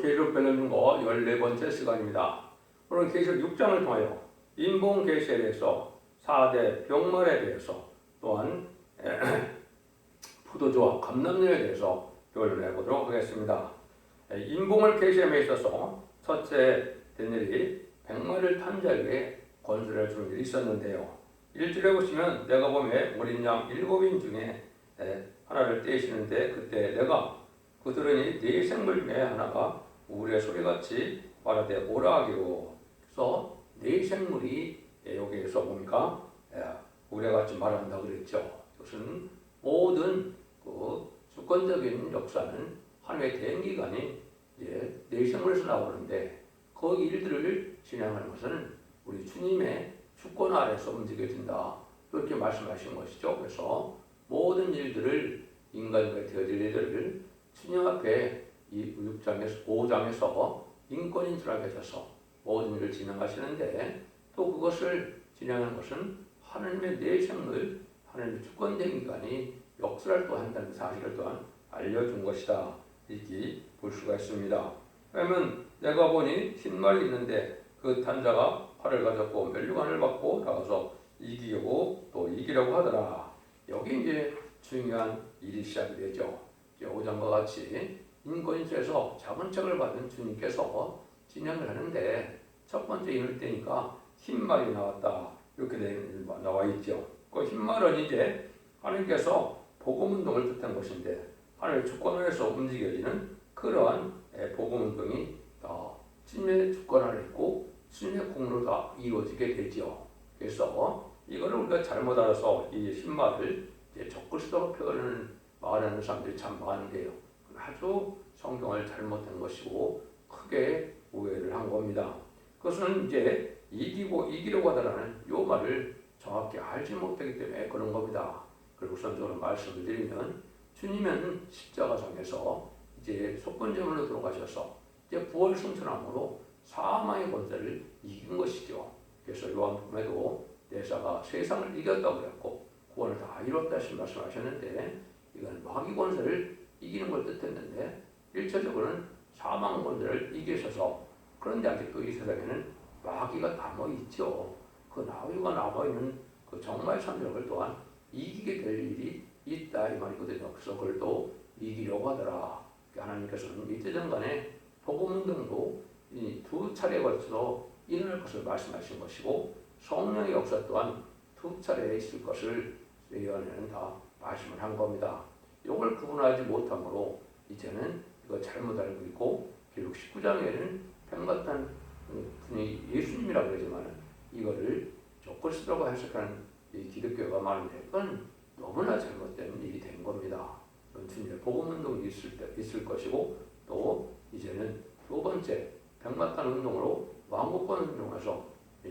계시록 별내는 거 14번째 시간입니다. 오늘 계시록 6장을 통하여 인본 계시에 대해서 4대 병말에 대해서 또한 포도주와 감람류에 대해서 교훈을 해보도록 하겠습니다. 인봉을 계시함에 있어서 첫째 된 일이 백마를 탄 자에게 권세를 주는 일이 있었는데요. 1절에 보시면 내가 보매 어린 양 7인 중에 하나를 떼시는데 그때 내가 그들은 네 생물 중에 하나가 우리의 소리같이 말하되 오라 하기로. 그래서 네 생물이 여기에서 보니까 우리같이 말한다 그랬죠. 이것은 모든 그 주권적인 역사는 하나님의 대행기관이 네 생물에서 나오는데 그 일들을 진행하는 것은 우리 주님의 주권 아래서 움직여진다. 이렇게 말씀하신 것이죠. 그래서 모든 일들을 인간과 되어질 일들을 주님 앞에 이 5장에서 인권인수라 계셔서 모든 일을 진행하시는데 또 그것을 진행하는 것은 하나님의 내 생물, 하나님의 주권된 기관이 역사를 또 한다는 사실을 또한 알려준 것이다. 이렇게 볼 수가 있습니다. 그러면 내가 보니 흰 말이 있는데 그 탄자가 활을 가졌고 멸류관을 받고 나가서 이기려고 또 이기려고 하더라. 여기 이제 중요한 일이 시작이 되죠. 5장과 같이 인권인수에서 작은 책을 받은 주님께서 진행을 하는데 첫 번째 인을 때니까 흰 말이 나왔다. 이렇게 나와 있죠. 그 흰 말은 이제 하나님께서 복음운동을 뜻한 것인데 하나님의 주권에서 움직여지는 그러한 복음운동이 주님의 주권 안에 있고 주님의 공으로 다 이루어지게 되죠. 그래서 이거를 우리가 잘못 알아서 이 흰 말을 적그리스도로 말하는 사람들이 참 많은데요. 아주 성경을 잘못한 것이고 크게 오해를 한 겁니다. 그것은 이제 이기려고 하다라는 이 말을 정확히 알지 못하기 때문에 그런 겁니다. 그리고 우선적으로 말씀을 드리면 주님은 십자가상에서 이제 속건제물로 들어가셔서 이제 부활 승천함으로 사망의 권세를 이긴 것이죠. 그래서 요한복음에도 내사가 세상을 이겼다고 그랬고 구원을 다 이뤘다 말씀하셨는데 이건 마귀 권세를 이기는 걸 뜻했는데 일차적으로는 사망 권세를 이기셔서 그런데 아직도 이 세상에는 마귀가 남아있죠. 그 마귀가 남아있는 그 정말 참력을 또한 이기게 될 일이 있다 이 말이거든요. 그래서 그걸 또 이기려고 하더라. 하나님께서는 이때전 간에 복음운동도 이 2차례에 걸쳐서 일어날 것을 말씀하신 것이고 성령의 역사 또한 2차례에 있을 것을 예언에는 다 말씀을 한 겁니다. 이걸 구분하지 못함으로 이제는 이거 잘못 알고 있고 기록 19장에는 백마탄 분이 예수님이라고 그러지만 이거를 적그리스도라고 해석하는 이 기독교가 많은데 그건 너무나 잘못된 일이 된 겁니다. 주님의 복음운동이 있을 것이고 또 이제는 두 번째 백마탄 운동으로 왕국권 운동에서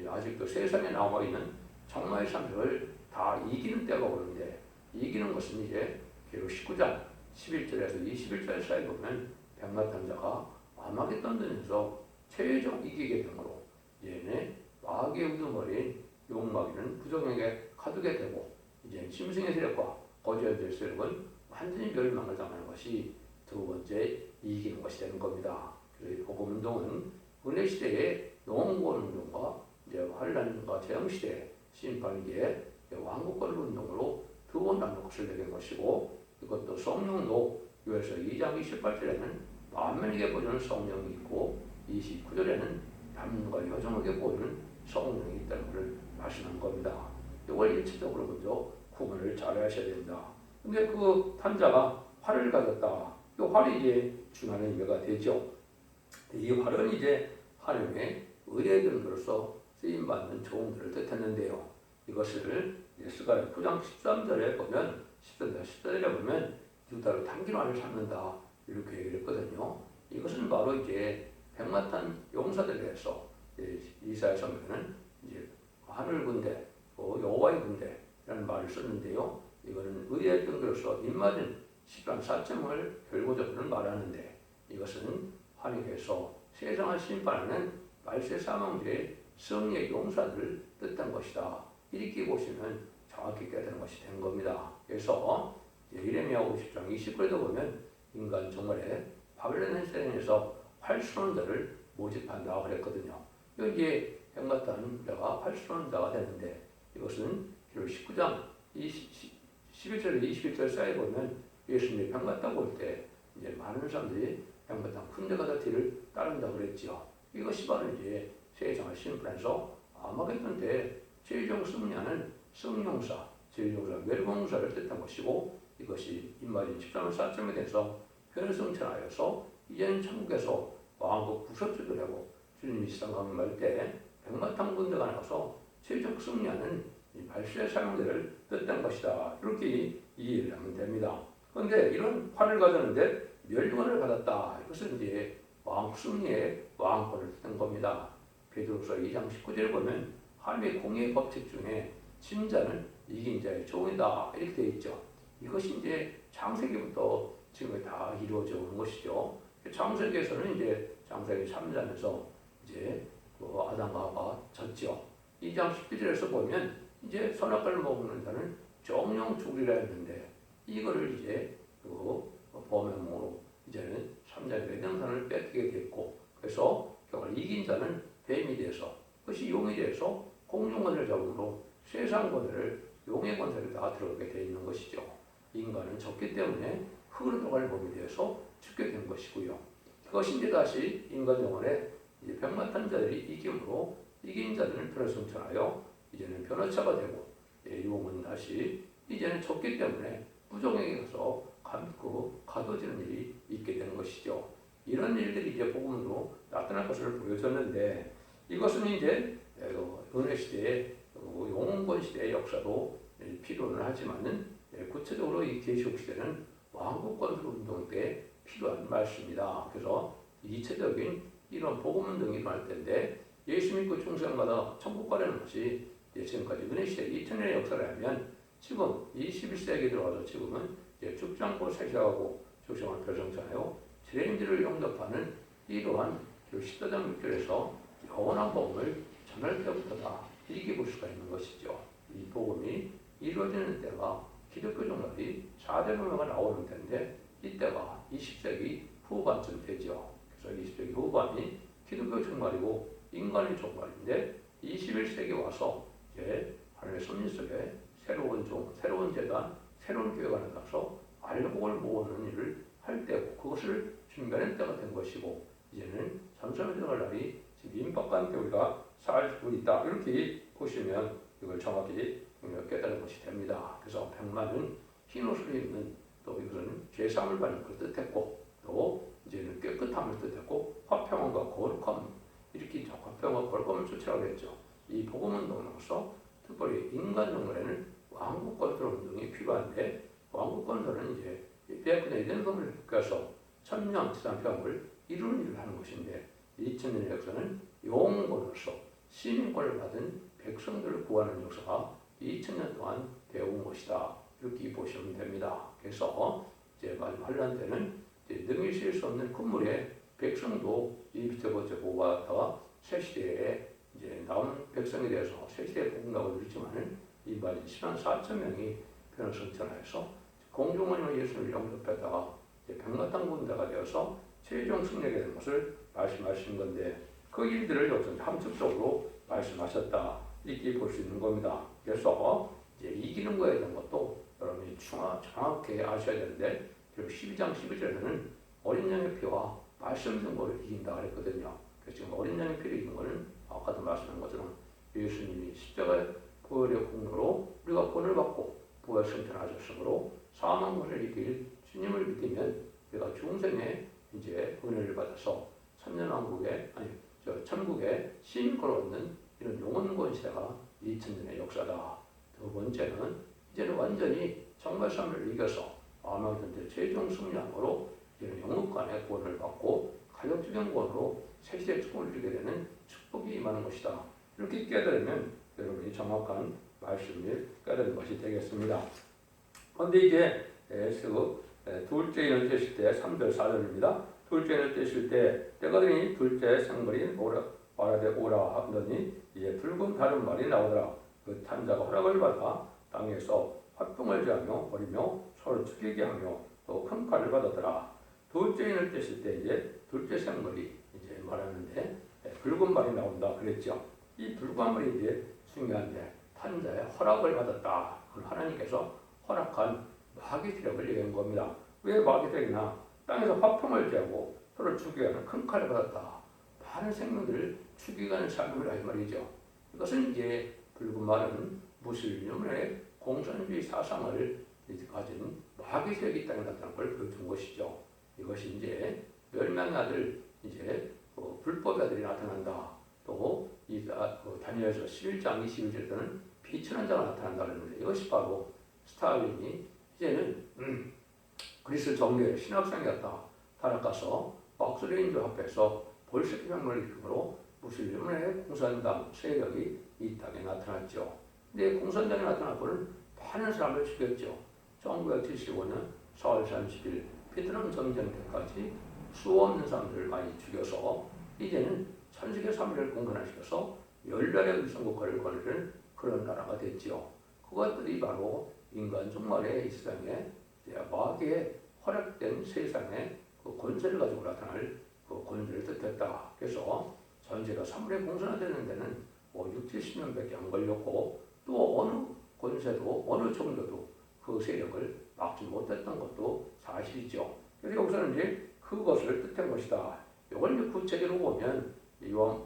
아직도 세상에 남아있는 정말 참석을 다 이기는 때가 오는데 이기는 것은 이제 기록 19장 11절에서 21절 사이 보면 백마탄자가 아마겟돈전에서 최종 이기게 되므로 얘네 마귀의 우두머리인 용마귀는 부정에게 가두게 되고 이제 짐승의 세력과 거짓의 세력은 완전히 멸망을 당하는 것이 두 번째 이기는 것이 되는 겁니다. 그래서 복음운동은 은혜 시대의 영원권 운동과 이제 환란과 재앙 시대 심판기에 왕국권 운동으로 두 번 나눌 것을 내는 것이고 이것도 성령도 요에서 2장 28절에는 만민에게 보이는 성령이 있고 29절에는 남과 여성에게 보이는 성령이 있다는 것을 말씀한 겁니다. 이걸 일차적으로 먼저 구분을 잘 하셔야 된다. 근데 그 탄자가 활을 가졌다. 이 활이 이제 중요한 의미가 되죠. 이 활은 이제 하나님의 의의 근거로서 쓰임받는 종들을 뜻했는데요. 이것을 스가랴 9장 13절에 보면 14절에 보면 유다로 단기만을 삼는다 이렇게 얘기를 했거든요. 이것은 바로 이제 백마탄 용사들에 대해서 이사야 선교는 이제 하늘 군대, 여호와의 군대라는 말을 썼는데요. 이거는 의의 근거로서 입맞은 십방 사점을 결고적으로 말하는데 이것은 하나님께서 세상을 심판하는 말세 사망주의 승리의 용사들을 뜻한 것이다. 이렇게 보시면 정확히 깨달은 것이 된 겁니다. 그래서 예레미야 50장 29절에도 보면 인간 정말에 바벨론 세상에서 8순원자를 모집한다 그랬거든요. 여기에 백마탄자가 8순원자가 되는데 이것은 19장 11절 21절 사이에 보면 예수님이 백마탄 올 때 이제 많은 사람들이 백마탄 군대가 뒤를 따른다 그랬지요. 이것이 바로 이제 세상을 심판해서 아마겟돈 때 최종 승리하는 승용사, 제일용사, 멸공사를 뜻한 것이고 이것이 인마진 13월 4점에 대해서 변성천하여서 이제는 천국에서 왕국 부서지도 되고 주님이 시상 강림할 때 백마탄 군대가 나와서 최종 승리하는 이 발수의 사명대를 뜻한 것이다. 이렇게 이해를 하면 됩니다. 그런데 이런 판을 가졌는데 멸류관을 받았다. 이것은 이제 왕국 승리의 왕권을 뜻한 겁니다. 베드로서 2장 19절에 보면 하나님의 공의 법칙 중에 진 자는 이긴 자의 종이다. 이렇게 되어 있죠. 이것이 이제 창세기부터 지금 다 이루어져 오는 것이죠. 창세기에서는 이제 창세기 3장에서 이제 아담과 하와가 졌죠. 2장 17절에서 보면 이제 선악과를 먹는 자는 정령 죽으리라 했는데 이거를 이제 범행으로 이제는 3장의 에덴산을 뺏기게 됐고 그래서 결국 이긴 자는 뱀이 돼서 그것이 용이 돼서 공중권을 잡음으로 세상 권세를 용의 권세를 다 들어가게 되어 있는 것이죠. 인간은 졌기 때문에 흙으로 들어갈 몸이 되어서 죽게 된 것이고요. 그것이 이제 다시 인간 영혼에 이제 백마탄 자들이 이김으로 이긴 자들은 변화성천하여 이제는 변화차가 되고 용은 다시 이제는 졌기 때문에 부정에게 가서 가둬지는 일이 있게 되는 것이죠. 이런 일들이 이제 복음으로 나타날 것을 보여줬는데 이것은 이제 은혜 시대의 용원권 시대의 역사도 필요는 하지만은 구체적으로 이 계시록 시대는 왕국권 운동 때 필요한 말씀입니다. 그래서 이체적인 이런 복음 운동이 일어날 텐데 예수 믿고 중생마다 천국 가려는 것이 지금까지 은혜 시대 2000년의 역사를 하면 지금 21세기 들어와서 지금은 죽지 않고 세시하고 조성을 별성하여 트렌드를 영접하는 이러한 14장 6절에서 영원한 복음을 전할 때부터다 이렇게 볼 수가 있는 것이죠. 이 복음이 이루어지는 때가 기독교 종말이 4대 문화가 나오는 때인데 이때가 20세기 후반쯤 되죠. 그래서 20세기 후반이 기독교 종말이고 인간의 종말인데 21세기 와서 이제 하나님의 섭리 속에 새로운 새로운 재단, 새로운 교회가 나타나서 알복을 모으는 일을 할 때고 그것을 준비하는 때가 된 것이고 이제는 잠잠에 들어갈 날이 지금 임박과 함께 우리가 살고 있다. 이렇게 보시면 이걸 정확히 깨달은 것이 됩니다. 그래서 백마는 흰 옷을 입는 또 이것은 죄사함을 받는 것을 뜻했고 또 이제는 깨끗함을 뜻했고 화평함과 거룩함 이렇게 화평과 거룩함을 쫓아가고 했죠. 이 복음운동으로서 특별히 인간 정글에는 왕국 건설 운동이 필요한데 왕국 건설은 이제 빼앗기는 에덴성을 뺏겨서 천년 지상평을 이루는 일을 하는 것인데 2000년의 역사는 영웅으로서 시민권을 받은 백성들을 구하는 역사가 2000년 동안 되어온 것이다. 이렇게 보시면 됩니다. 그래서 이제 마지막 환란 때는 능히 실 수 없는 큰물에 백성도 이 밑에 번째 보고받다가 새 시대에 이제 남은 백성에 대해서 새 시대의 복음락을 누리지만은 이 마진 10만 4천 명이 변화성천하여서 공중원이와 예수를 영접했다가 백마탄 군대가 되어서 최종 승리하게 된 것을 말씀하신 건데 그 일들을 여기서 함축적으로 말씀하셨다 이렇게 볼 수 있는 겁니다. 그래서 이제 이기는 거에 대한 것도 여러분이 정확하게 아셔야 되는데 12장 12절에는 어린 양의 피와 말씀 증거를 이긴다 그랬거든요. 그래서 지금 어린 양의 피를 이긴 거는 아까도 말씀한 것처럼 예수님이 십자가의 부활의 공로로 우리가 구원을 받고 부활 승천하셨으므로 사망을 이길 주님을 믿으면 우리가 중생의 이제 은혜를 받아서 천국의 시민권을 얻는 이런 영원권 시대가 2000년의 역사다. 두 번째는 이제는 완전히 정말 삶을 이겨서 아마겟돈 최종 승리함으로 이제는 영국간의 구원을 받고 가족적인 구원으로 새시대 축복을 누리게 되는 축복이 임하는 것이다. 이렇게 깨달으면 여러분이 정확한 말씀을 깨달은 것이 되겠습니다. 그런데 이제 둘째 인을 떼실 때 3절 4절입니다. 둘째 인을 떼실 때 때가 되니 둘째 생물이 말하되 오라 하더니 이제 붉은 다른 말이 나오더라. 그 탄자가 허락을 받아 땅에서 화병을 제하며 버리며 서로 죽이게 하며 또 큰 칼을 받았더라. 둘째 인을 뗐을 때 이제 둘째 생물이 이제 말하는데 붉은 말이 나온다 그랬죠. 이 붉은 말이 이제 중요한데 탄자의 허락을 받았다. 하나님께서 허락한 마귀 세력을 얘기한 겁니다. 왜 마귀 세력이나 땅에서 화평을 제하고 서로 죽여가는 큰 칼을 받았다. 많은 생명들을 죽여가는 삶을 할 말이죠. 이것은 이제 붉은 말은 무슬림의 공산주의 사상을 가진 마귀 세력이 땅에 나타난 걸 보여준 것이죠. 이것이 이제 멸망의 아들 이제 불법의 아들이 나타난다. 또 다니엘서 11장 21절에는 비천한 자가 나타난다 그러는데 이것이 바로 스탈린이 이제는 그리스 정교의 신학생이었다. 타락가서 막스레인저 앞에서 볼셰키 혁명을 일으킴으로 무슬림의 공산당 세력이 이 땅에 나타났죠. 근데 공산당이 나타났고는 많은 사람을 죽였죠. 1975년 4월 30일 베트남 전쟁 때까지 수없는 사람들을 많이 죽여서 이제는 전세계 3위를 공산화시켜서 열날의 위성국가를 거느리는 그런 나라가 됐죠. 그것들이 바로 인간 종말의 이 세상에 마귀의 허락된 세상에 그 권세를 가지고 나타날 그 권세를 뜻했다. 그래서 전세가 3월에 공산화되는 데는 6, 70년밖에 안 걸렸고 또 어느 권세도 어느 종교도 그 세력을 막지 못했던 것도 사실이죠. 그래서 여기서는 이제 그것을 뜻한 것이다. 이걸 이제 구체적으로 보면 이왕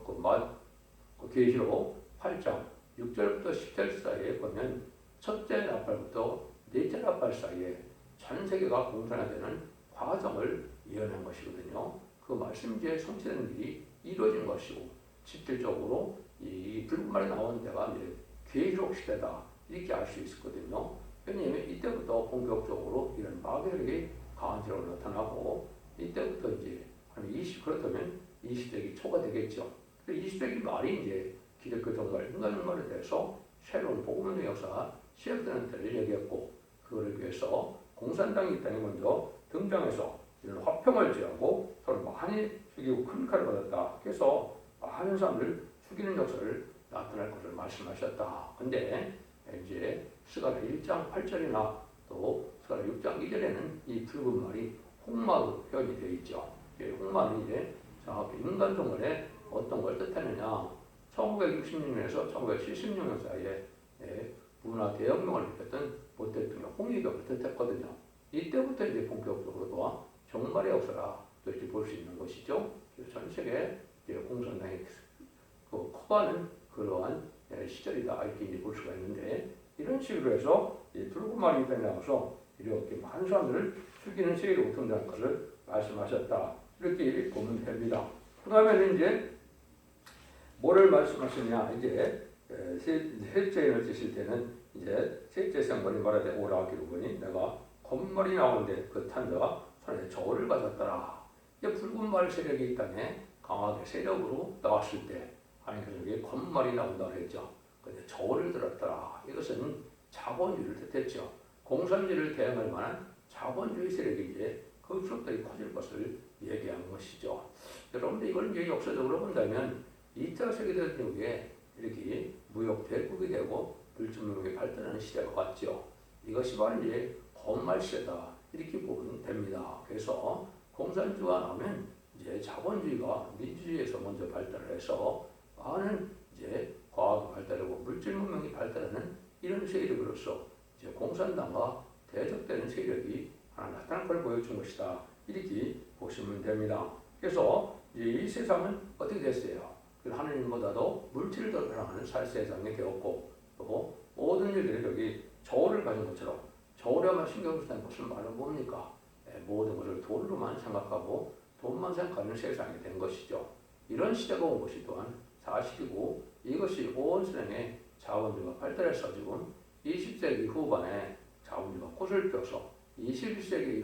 계시록 8장 6절부터 10절 사이에 보면 첫째 나팔부터 넷째 나팔 사이에 전 세계가 공산화되는 과정을 예언한 것이거든요. 그 말씀이 이제 성취되는 일이 이루어진 것이고 실질적으로 이 붉은 말이 나오는 데가 이제 계시록 시대다 이렇게 알 수 있었거든요. 왜냐하면 이때부터 본격적으로 이런 마귀력이 강한 세력으로 나타나고 이때부터 이제 한 그렇다면 20세기 초가 되겠죠. 20세기 말이 이제 기독교 종말, 인간 종말에 대해서 새로운 복음의 역사가 시작되는 때를 얘기했고 그거를 위해서 공산당이 이 땅에 먼저 등장해서 이런 화평을 제하고 서로 많이 죽이고 큰 칼을 받았다. 그래서 많은 사람들 죽이는 역사를 나타날 것을 말씀하셨다. 근데 이제 스가랴 1장 8절이나 또 스가랴 6장 2절에는 이 붉은 말이 홍마로 표현이 되어 있죠. 홍마는 이제 정확히 인간 종말에 어떤 걸 뜻하느냐 1966년에서 1976년 사이에 문화 대혁명을 일으켰던 모 대통령 홍위병을 뜻했거든요. 이때부터 이제 본격적으로 종말의 역사라 또 이렇게 볼 수 있는 것이죠. 그래서 전 세계 공산당이 커가는 그러한 시절이다 이렇게 이제 볼 수가 있는데 이런 식으로 해서 이 붉은 말이 땅에 나와서 이렇게 많은 사람들을 죽이는 세계로 등장한 것을 말씀하셨다 이렇게 보면 됩니다. 그 다음에는 이제 뭐를 말씀하시냐 이제 셋째 인을 찌실 때는 이제 셋째 생물이 말하되 오라 하기로 보니 내가 검말이 나오는데 그 탄자가 손에 저울을 가졌더라. 이제 붉은 말 세력이 이 땅에 강하게 세력으로 나왔을 때 하나님께서 여기 검말이 나온다고 했죠. 근데 저울을 들었더라. 이것은 자본주의를 뜻했죠. 공산주의를 대항할 만한 자본주의 세력이 이제 급속도에 커질 것을 얘기한 것이죠. 여러분들 이걸 이제 역사적으로 본다면 2차 세계대전 이후에 이렇게 무역 대국이 되고 물질무역이 발달하는 시대가 왔죠. 이것이 바로 이제 검말 시대다 이렇게 보면 됩니다. 그래서 공산주의가 나오면 이제 자본주의가 민주주의에서 먼저 발달을 해서 많은 이제 과학이 발달하고 물질문명이 발달하는 이런 세력으로서 이제 공산당과 대적되는 세력이 하나 나타날 걸 보여준 것이다. 이렇게 보시면 됩니다. 그래서 이 세상은 어떻게 됐어요? 하느님보다도 물질을 더 사랑하는 세상이 되었고 또 모든 일들이 여기 저울을 가진 것처럼 저울에만 신경을 쓰는 것은 말은 뭡니까? 모든 것을 돈으로만 생각하고 돈만 생각하는 세상이 된 것이죠. 이런 시대가 온 것이 또한 사실이고 이것이 온 세상에 자본주의가 발달해서 지금 20세기 후반에 자본주의가 꽃을 펴서 21세기에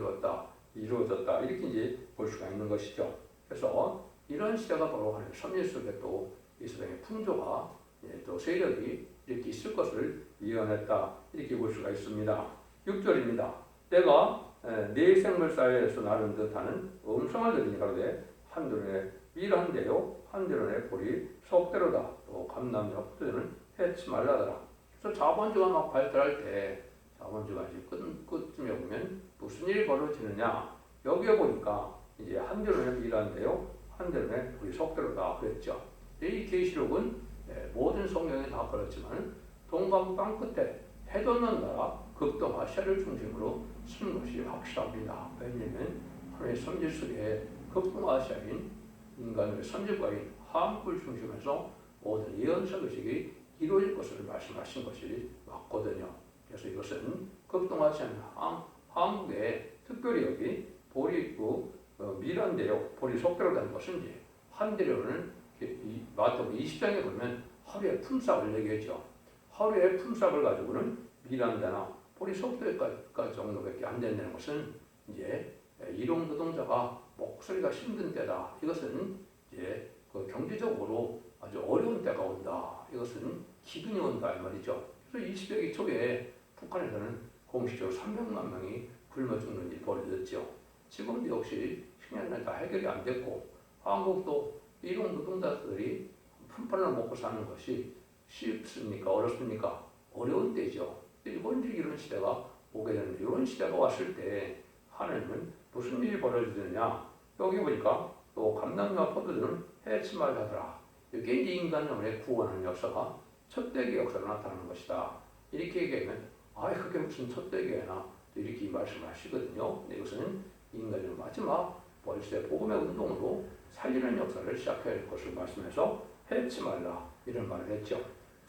이루어졌다 이렇게 이제 볼 수가 있는 것이죠. 그래서 이런 시대가 바로 하나님 섭리 속에 또 이 세상의 풍조가 또 세력이 이렇게 있을 것을 예언했다 이렇게 볼 수가 있습니다. 6절입니다. 때가 네 생물 사이에서 나는 듯하는 음성을 들으니 가로되 한들에 밀한대요 한들에 볼이 속대로다 또 감남이나 포도주는 해치 말라더라. 그래서 자본주의가 막 발달할 때 자본주의가 이제 끝쯤에 보면 무슨 일이 벌어지느냐 여기에 보니까 이제 한대로는 미란데요, 한대로는 우리 속대로다 그랬죠. 이 계시록은 모든 성경에 다 그렇지만 동방 땅 끝에 해돋는 나라 극동아시아를 중심으로 쓴 것이 확실합니다. 왜냐하면 하나님의 선지 속에 극동아시아인 인간의 선지과인 함을 중심해서 모든 예언서 의식이 이루어질 것을 말씀하신 것이 맞거든요. 그래서 이것은 극동아시아는 한국에 특별히 여기 볼이 있고 미란데요, 볼이 속대로 된 것은 이제 한대로는 마태복음 20장에 보면 하루에 품삯을 얘기했죠. 하루에 품삯을 가지고는 미란다나 볼이 속대까지 정도밖에 안 된다는 것은 이제 일용 노동자가 목소리가 힘든 때다. 이것은 이제 그 경제적으로 아주 어려운 때가 온다. 이것은 기근이 온다 이 말이죠. 그래서 20세기 초에 북한에서는 공식적으로 300만 명이 굶어 죽는 일이 벌어졌죠. 지금도 역시 10년 다 해결이 안 됐고 한국도 일용 노동자들이 품팔을 먹고 사는 것이 쉽습니까? 어렵습니까? 어려운 때죠. 언제 이런 시대가 오게 되는데 이런 시대가 왔을 때 하나님은 무슨 일이 벌어지느냐? 여기 보니까 또 감람나무 포도주는 해치마를 하더라. 이게 이제 인간을 구원하는 역사가 첫대기 역사로 나타나는 것이다. 이렇게 얘기하면 그게 무슨 첫대기나 이렇게 말씀하시거든요. 근데 이것은 인간의 마지막 벌새 복음의 운동으로 살리는 역사를 시작해야 할 것을 말씀해서 해치 말라 이런 말을 했죠.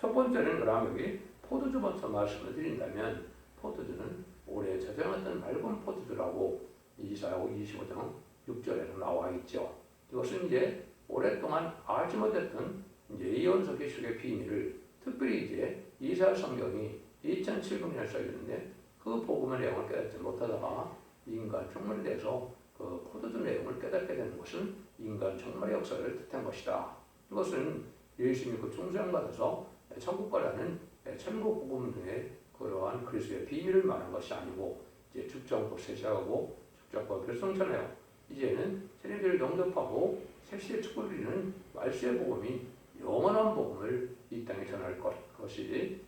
첫 번째는 그럼 여기 포도주부터 말씀을 드린다면 포도주는 올해 저장했던 맑은 포도주라고 이사야 25장 6절에서 나와 있죠. 이것은 이제 오랫동안 알지 못했던 이제 예언서 계시록의 비밀을 특별히 이제 이사야 성경이 2007년에 써있는데 그 복음의 내용을 깨닫지 못하다가 인간 종말에 대해서 그 포도주 내용을 깨닫게 되는 것은 인간 종말의 역사를 뜻한 것이다. 이것은 예수님이 그 중생받아서 천국 가라는 천국 복음 등의 그러한 그리스도의 비밀을 말한 것이 아니고 이제 죽정법 세시하고 죽정법 별성천하여 이제는 세례를 영접하고 새시의 축복을 누리는 말세의 복음이 영원한 복음을 이 땅에 전할 것이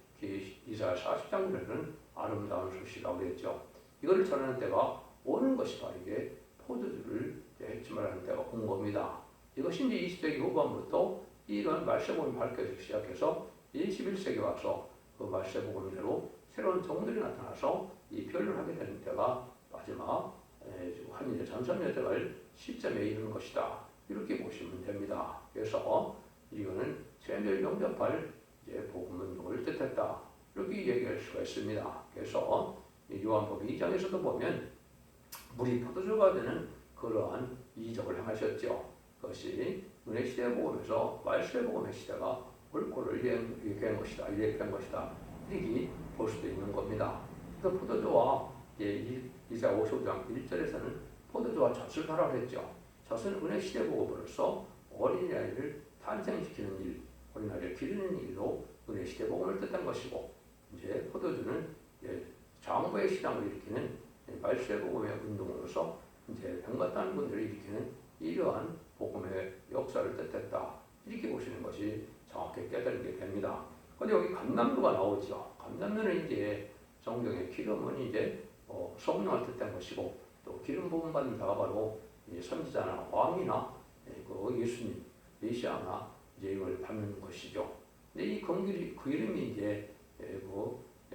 이사야 40장에는 아름다운 소식이라고 했죠. 이것을 전하는 때가 오는 것이 바로 이게 포도주를 해치마라는 때가 온 겁니다. 이것이 이제 20세기 후반부터 이런 말세복음이 밝혀지기 시작해서 21세기 와서 그 말세복음대로 새로운 종들이 나타나서 이 표현을 하게 되는 때가 마지막 한 이제 전선여 때갈 시점에 이르는 것이다. 이렇게 보시면 됩니다. 그래서 이거는 세례를 영접할 이제 복음 운동을 뜻했다. 이렇게 얘기할 수가 있습니다. 그래서 요한복음 2장에서도 보면 물이 포도주가 되는 그러한 이적을 행하셨죠. 그것이 은혜 시대 복음에서 말세 복음의 시대가 옳고를 얘기한 것이다. 얘기한 것이다. 이렇게 볼 수도 있는 겁니다. 그래서 포도주와 이사야 55장 1절에서는 포도주와 젖을 하라고 했죠. 젖은 은혜 시대 복음으로서 어린아이를 탄생시키는 일, 어린아이를 기르는 일로 은혜 시대 복음을 뜻한 것이고 이제 포도주는 장부의 시장을 일으키는 말세 복음의 운동으로서 이제 병같다는 분들을 일으키는 이러한 복음의 역사를 뜻했다. 이렇게 보시는 것이 정확히 깨달게 됩니다. 근데 여기 감람루가 나오죠. 감람루는 이제 성경의 기름은 이제 성령을 뜻한 것이고 또 기름 부음 받는 자가 바로 선지자나 왕이나 그 예수님, 메시아나 이제 이걸 받는 것이죠. 근데 이 이름이 이제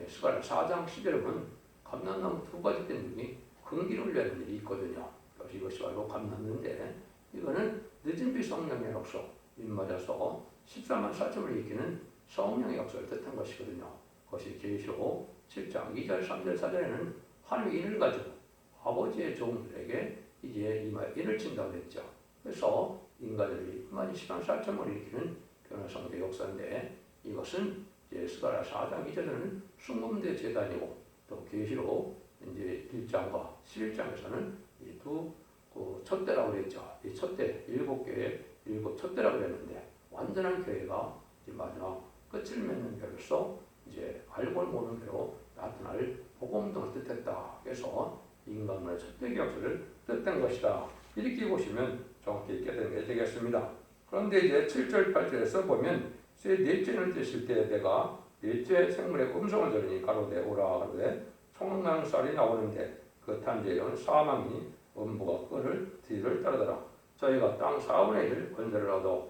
스가랴 4장 10절에 보면 감람나무 두 가지 때문에 근기를 내는 일이 있거든요. 그래서 이것이 바로 감람루인데 이거는 늦은 비 성령의 역사 입맞아서 14만 4천을 일으키는 성령의 역사를 뜻한 것이거든요. 그것이 계시록 7장 2절 3절 4절에는 하나님의 인을 가지고 아버지의 종들에게 이제 인을 친다고 했죠. 그래서 인간들이 14만 4천을 일으키는 변화성의 역사인데 이것은 이제 스가랴 4장 2절에는 순금대 제단이고 또 계시록 이제 1장과 11장에서는 이 두 첫 때라고 했죠. 이 첫 때 7개의 7첫 때라고 했는데 완전한 교회가 이제 마지막 끝을 맺는 교회로서 이제 알고 모르는 교회로 나타날 복음등을 뜻했다. 그래서 인간의 첫대 역사를 뜻한 것이다. 이렇게 보시면 정확히 깨닫게 되겠습니다. 그런데 이제 7절 8절에서 보면 새 넷째를 떼실 때 내가 넷째 생물의 음성을 들으니 가로되 오라 가로되 총명살이 나오는데 그 탄재는 사망이 음부가 끈을 뒤를 따르더라. 저희가 땅 4분의 1 권세를 얻어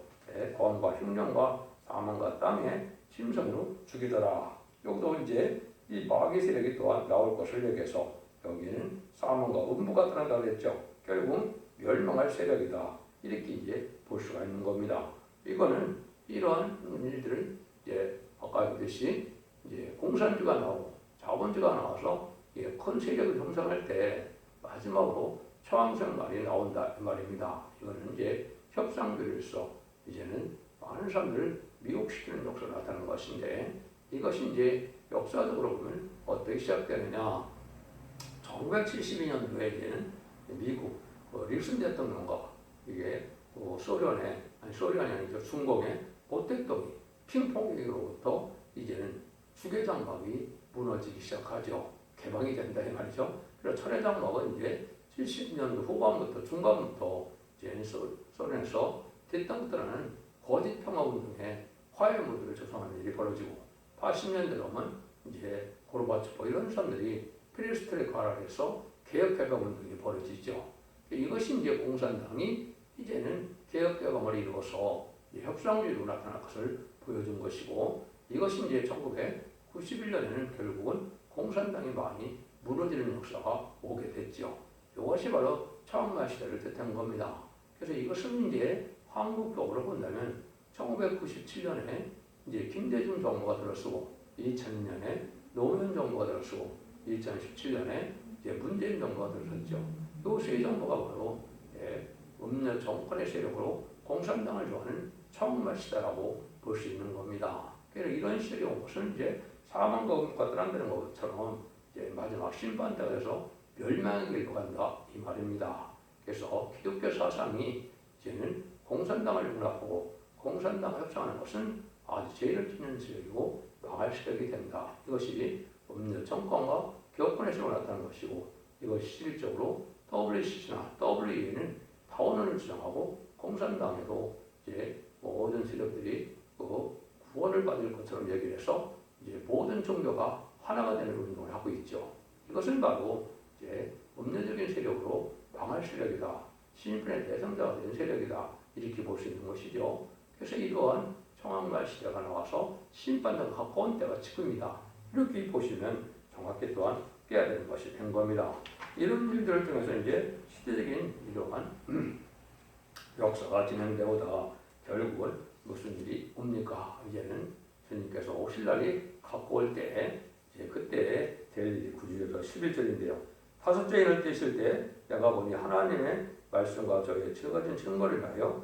권과 흉령과 사망과 땅의 심성으로 죽이더라. 여기도 이제 이 마귀 세력이 또한 나올 것을 얘기해서 여기는 사망과 음부가 떠난다 그랬죠. 결국 멸망할 세력이다. 이렇게 이제 볼 수가 있는 겁니다. 이거는 이러한 일들은 이제 아까 했듯이 이제 공산주가 나오고 자본주가 나와서 큰 세력을 형성할 때 마지막으로 초항성 말이 나온다 이 말입니다. 이거는 이제 협상들로서 이제는 많은 사람들을 미혹시키는 역사가 나타나는 것인데 이것이 이제 역사적으로 보면 어떻게 시작되느냐. 1972년도에 이제는 미국 닉슨 대통령과 이게 소련이 아니죠. 중공의 보택동이 핑퐁으로부터 이제는 주계장막이 무너지기 시작하죠. 개방이 된다 이 말이죠. 그래서 철회장막은 이제 70년도 후반부터 중반부터 이제 소련에서 뒤땅부터는 거짓 평화운동에 화해무드를 조성하는 일이 벌어지고 80년대 되면 이제 고르바초프 이런 사람들이 페레스트로이카 아래서 개혁개방운동이 벌어지죠. 이것이 이제 공산당이 이제는 개혁개방을 이루어서 협상주의로 나타날 것을 보여준 것이고 이것이 이제 1991년에는 결국은 공산당이 많이 무너지는 역사가 오게 됐죠. 이것이 바로 청마 시대를 뜻한 겁니다. 그래서 이것은 이제 한국적으로 본다면 1997년에 이제 김대중 정부가 들어서고 2000년에 노무현 정부가 들어서고 2017년에 이제 문재인 정부가 들어섰죠. 이 세 정부가 바로 음료 정권의 세력으로 공산당을 좋아하는 청마 시대라고 볼 수 있는 겁니다. 그래서 이런 시대에 온 것은 이제 사망과 음부가 떠난다는 것처럼 이제 마지막 심판 때가 돼서 멸망의 길로 간다 이 말입니다. 그래서 기독교 사상이 이제는 공산당을 용납하고 공산당 협상하는 것은 아주 죄를 짓는 세력이고 망할 세력이 된다. 이것이 음료 정권과 교권에서 나타나는 것이고 이것이 실질적으로 WCC나 WE는 타원을 주장하고 공산당에도 이제 모든 세력들이 구원을 받을 것처럼 얘기를 해서 이제 모든 종교가 하나가 되는 운동을 하고 있죠. 이것은 바로 이제 음료적인 세력으로 망할 세력이다. 신인권의 대상자가 된 세력이다. 이렇게 볼 수 있는 것이죠. 그래서 이러한 청황말 시대가 나와서 심판과 가까운 때가 지금이다. 이렇게 보시면 정확히 또한 깨야 되는 것이 된 겁니다. 이런 일들을 통해서 이제 시대적인 이러한 역사가 진행되오다 결국은 무슨 일이 옵니까? 이제는 주님께서 오실 날이 가까울 때 이제 그때 될 일이 구주에서 11절인데요. 다섯째 인을 떼실 때 내가 보니 하나님의 말씀과 저의 증거진 증거를 위하여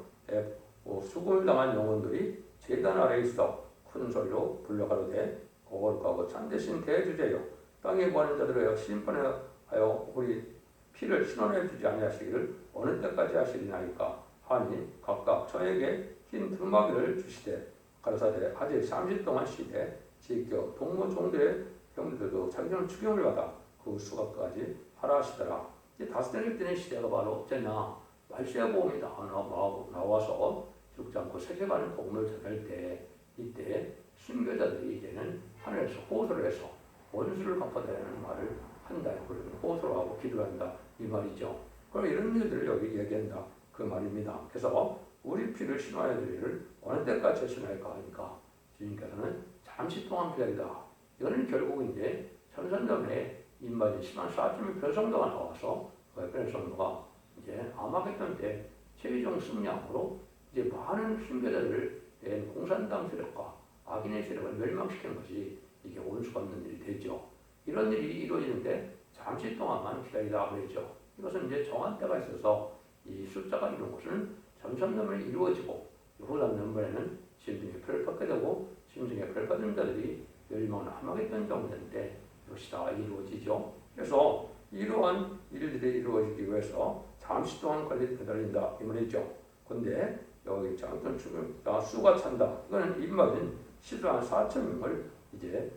수금을 당한 영혼들이 제단 아래에 있어 큰 소리로 불러가로되 거룩하고 참되신 대주제여 땅에 구하는 자들을 심판하여 우리 피를 신원해 주지 아니하시기를 어느 때까지 하시리나이까 하니 각각 저에게 흰 두마기를 주시되 가로사대 아직 30 동안 쉬되 지켜 동무 종들의 형들도 자기들은 추경을 받아 그 수갑까지 하라 하시더라. 이 다섯째 때는 시대가 바로 언제나 말세의 보험이 나와서 죽지 않고 세계관의 복음을 전할 때 이때 순교자들이 이제는 하늘에서 호소를 해서 원수를 갚아달라는 말을 한다. 그러면 호소를 하고 기도한다 이 말이죠. 그럼 이런 일들을 여기 얘기한다 그 말입니다. 그래서 우리 피를 신화해 드리를 어느 때까지 신화할까 하니까 주님께서는 잠시 동안 기다리다. 이거는 결국 이제 천선점에 인마진 104.1 별성도가 나와서 그 별성도가 이제 아마겟돈 때 최종 승리함으로 이제 많은 순교자들을 공산당 세력과 악인의 세력을 멸망시키는 것이 이게 올 수가 없는 일이 되죠. 이런 일이 이루어지는데 잠시 동안만 기다리다 그랬죠. 이것은 이제 정한 때가 있어서 이 숫자가 이룬 것은 점점점을 이루어지고 후단 넘버에는 심중에 표를 받게 되고 심중에 표를 받은 자들이 멸망을 함하겠던 경우인데 이것이 다 이루어지죠. 그래서 이러한 일들이 이루어지기 위해서 잠시 동안 기다린다 이 말이죠. 근데 여기 장ton 수가 찬다. 이거는 입맞은 14,000명을 이제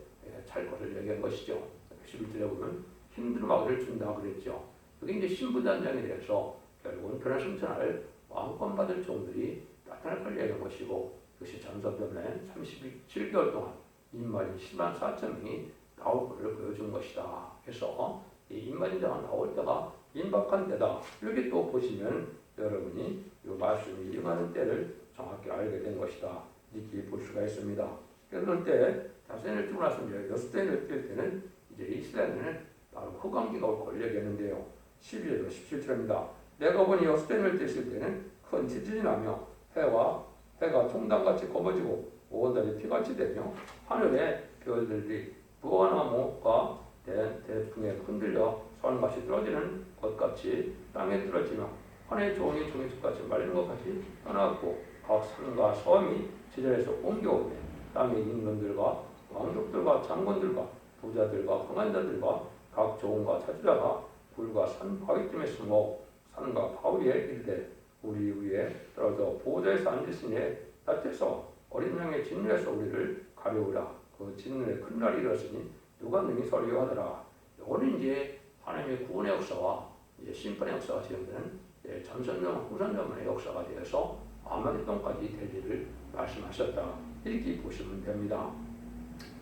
찰 것을 얘기한 것이죠. 11절에 보면 힘든 마귀를 준다 그랬죠. 여기 이제 신부단장에 대해서 결국은 변화승천할 왕권 받을 종들이 나타날 걸 얘기한 것이고 이것이 전서변에 37개월 동안 입맞은 104,000명이 나올 것을 보여준 것이다. 그래서 이 입맞은 자가 나올 때가 임박한 때다. 여기 또 보시면 여러분이 이 말씀이 임하는 때를 정확히 알게 된 것이다. 이렇게 볼 수가 있습니다. 그럴 때 다섯년을 뛰고 나서 이제 여섯 년을 뛸 때는 이제 이스라엘은 바로 흑암기가 걸려겠는데요. 12절로 17절입니다. 내가 보니 여섯 년을 뛸 때는 큰 지진이 나며 해가 총단같이 검어지고 온 달이 피같이 되며 하늘의 별들이 무화나무가 대풍에 흔들려 선같이 떨어지는 것 같이 땅에 떨어지며 하늘의 종이 종이톱같이 말린 것 같이 떠나갔고 각 산과 섬이 지절에서 옮겨오며 땅의 임금들과 왕족들과 장군들과 부자들과 강한 자들과 각 종과 차주자가 굴과 산 바위쯤에 숨어 산과 바위에 이르되 우리 위에 떨어져 보좌에서 앉으시니 밭에서 어린 양의 진노에서 우리를 가려우라. 그 진노의 큰 날이 이르렀으니 누가 능히 설교하더라. 이거는 이제 하나님의 구원의 역사와 이제 심판의 역사가 진행되는 전선전 후선전의 역사가 되어서 아마겟돈까지 될 일을 말씀하셨다. 이렇게 보시면 됩니다.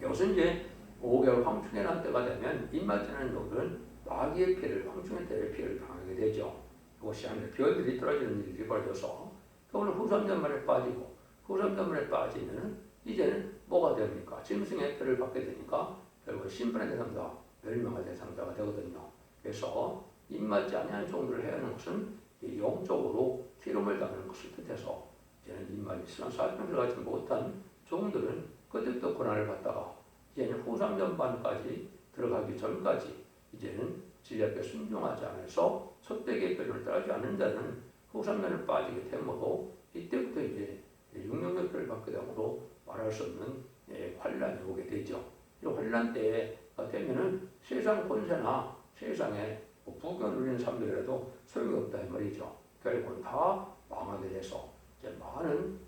이것은 이제 5개월 황충의 난 때가 되면 입맞이하는 놈들은 마귀의 피해를, 황충의 때의 피해를 당하게 되죠. 이것이 아니라 별들이 떨어지는 일이 벌어져서 그거는 후선전만에 빠지고 후선전만에 빠지면 이제는 뭐가 됩니까? 짐승의 피해를 받게 되니까 결국 심판의 대상자, 멸망의 대상자가 되거든요. 그래서 입맞지 아니하는 종들을 해야 하는 것은 영적으로 기름을 당하는 것을 뜻해서 이제는 입맞이 신앙 사실을 들어가지 못한 종들은 그때부터 고난을 받다가 이제는 후삼전반까지 들어가기 전까지 이제는 진리 앞에 순종하지 않아서 첫대기의 표를 따르지 않는 자는 후삼전을 빠지게 되므로 이때부터 이제 육령의 표를 받게 되므로 말할 수 없는 환란이 오게 되죠. 이 환란 때가 되면은 세상 권세나 세상에 부귀을 누리는 사람들이라도 소용이 없다 이 말이죠. 결국은 다 망하게 돼서 이제 많은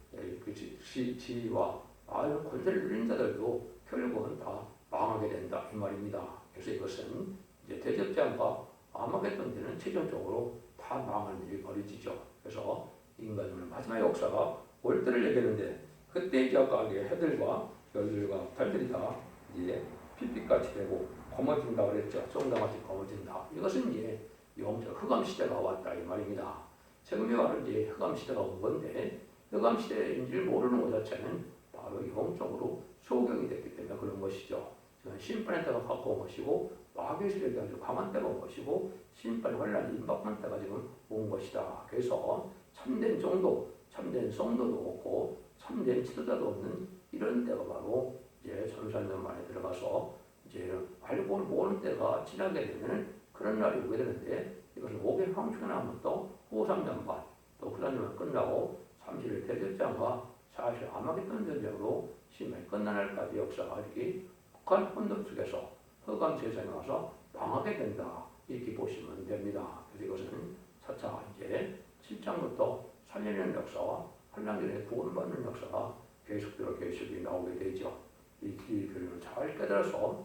지위와 많은 권세를 누리는 자들도 결국은 다 망하게 된다 이 말입니다. 그래서 이것은 이제 대접장과 아마겟돈 때는 최종적으로 다 망하는 일이 벌어지죠. 그래서 인간의 마지막 역사가 올 때를 얘기했는데 그때 이제 아까 해들과 별들과 달들이 다 이제 핏빛같이 되고 검어진다 그랬죠. 종당같이 검어진다. 이것은 이제 영적 흑암 시대가 왔다 이 말입니다. 지금이 바로 이제 흑암 시대가 온 건데 흑암 시대인지를 모르는 것 자체는 바로 영적으로 소경이 됐기 때문에 그런 것이죠. 심판의 때가 가까운 것이고 마귀의 세력이 아주 강한 때가 온 것이고 심판의 환란이 임박한 때가 지금 온 것이다. 그래서 참된 종도, 참된 성도도 없고 참된 지도자도 없는 이런 때가 바로 이제 전산년 만에 들어가서 이제 알고 모르는 때가 지나게 되면 그런 날이 오게 되는데 이것을 5개 황충에 나면 또 후삼년반 또 후삼년반 끝나고 30일 대접장과 사실 아마겟돈 전쟁으로 심히 끝난 날까지 역사가 이렇게 북한 혼돈 속에서 흑암 세상에 와서 망하게 된다 이렇게 보시면 됩니다. 그래서 이것은 차차 이제 7장부터 살리는 역사와 환란전에 구원받는 역사가 계속적으로 계속이 나오게 되죠. 이 교리를 잘 깨달아서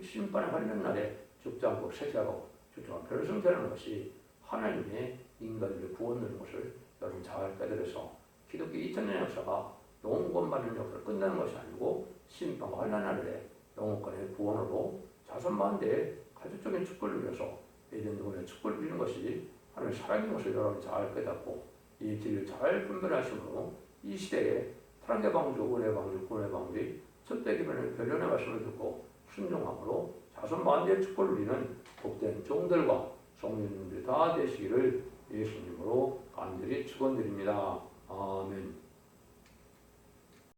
심판의 환란 날에 죽지 않고 세세하고 죽지 않고 별승자라는 것이 하나님의 인간들의 구원하는 것을 여러분 잘 깨달아서 기독교 2000년 역사가 영원받는 역사를 끝나는 것이 아니고 심판과 환란 날에 영원권의 구원으로 자선만대의 가족적인 축복을 위해서 에덴동의 축복을 누리는 것이 하나님의 사랑인 것을 여러분 잘 깨닫고 이 길을 잘 분별하심으로 이 시대에 사랑의 방주, 은혜의 방주, 구원의 방주의 첫대기면의 변론의 말씀을 듣고 순종함으로 자선만대의 축복을 누리는 복된 종들과 성민님들이 다 되시기를 예수님으로 간절히 축원드립니다. 아멘.